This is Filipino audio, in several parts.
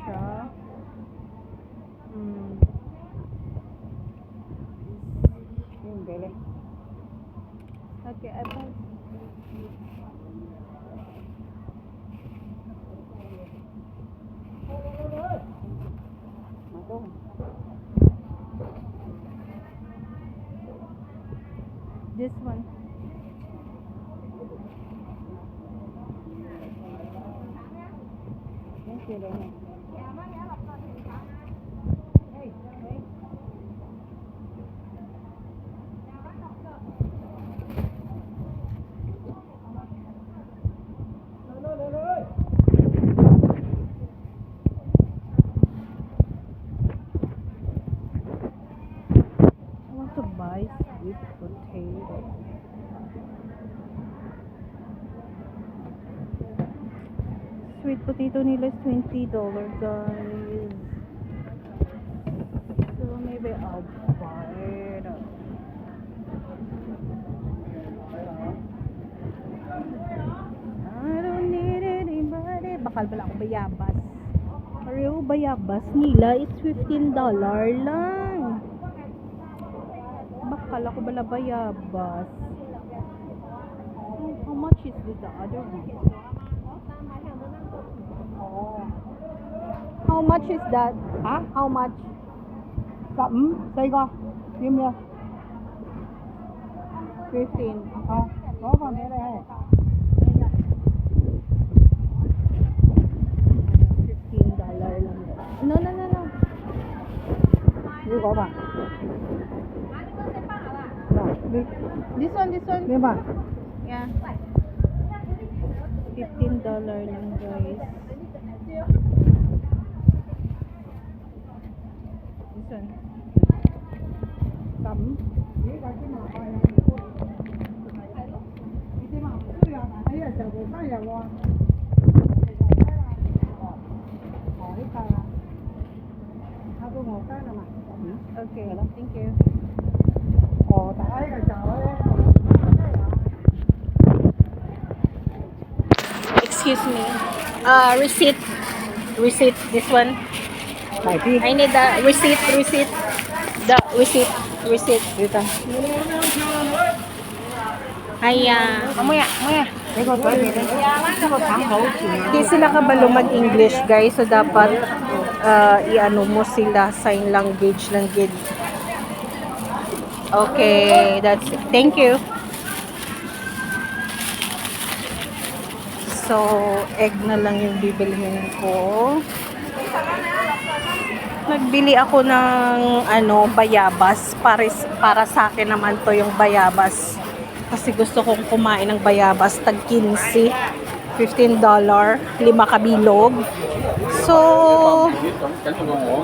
siya. Galing. Okay, I bought. Matong. This one. Thank you, Rene. I want to buy sweet potato. Sweet potato nila is $20, guys. So maybe I'll buy it. I don't need anybody. Bakal pala ako bayabas. Pareho bayabas nila is $15 lang. Bakal ako bala bayabas. How much is this, the other one? How much is that? Hả? How much? Cẩm, xây con. Kiếm chưa? 15. Không, có con thế đây. $15 lang. No. Như có bạn. Đi, This one. đi bạn. Yeah. $15 lang, guys. This one. Cẩm. Okay, thank you. Excuse me. Receipt. This one. Bài thi. I need the receipt. The receipt. Dito. Mamaya. Thế con tới đây. Thế con thắng hậu chỉ. Hindi sila kabalo mag-English, guys. So, dapat i-ano mo sila sign language lang gid. Okay, that's it. Thank you. So, egg na lang yung bibilihin ko. Nagbili ako ng bayabas. Para sa akin naman to yung bayabas. Kasi gusto kong kumain ng bayabas. Tag 15. $15. 5 kabilog. So,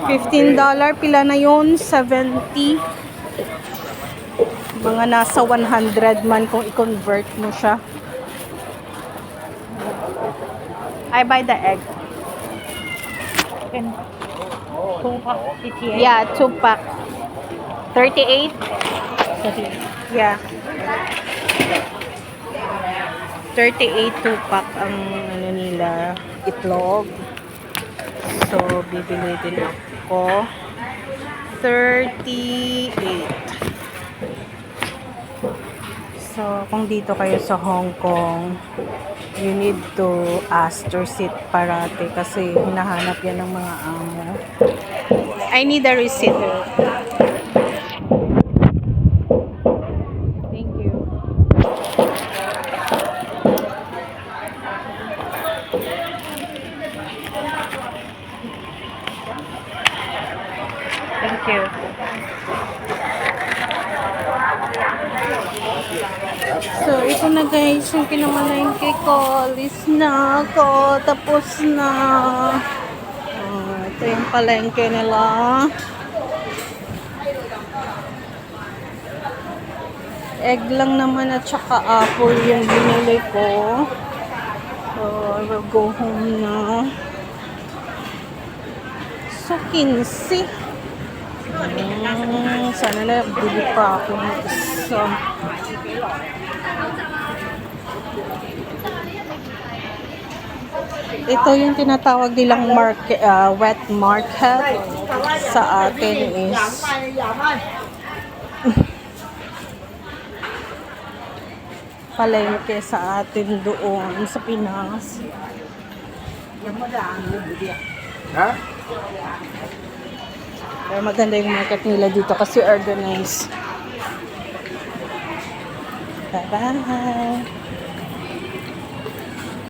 $15. Pila na yun? 70. Mga nasa 100 man kung i-convert mo siya. I buy the egg. Two pack. Yeah, 2 pack. 38? Yeah. 38 2 pack ang nila itlog. So, bibili din ako. 38. So, kung dito kayo sa Hong Kong, you need to ask your seat parate kasi hinahanap yan ng mga amo. I need a receipt. Thank you. Thank you. So, ito na guys, yung pinamalengke ko. Alis na ako. Tapos na. Ito yung palengke nila. Egg lang naman at saka apple yung binili ko. So, I will go home na. So, 15. Sana na bili pa ako ng isa. Ito yung tinatawag nilang market, wet market. Sa atin is palengke sa atin doon sa Pinas. Hả? Pero maganda yung market nila dito kasi organized. Bye-bye!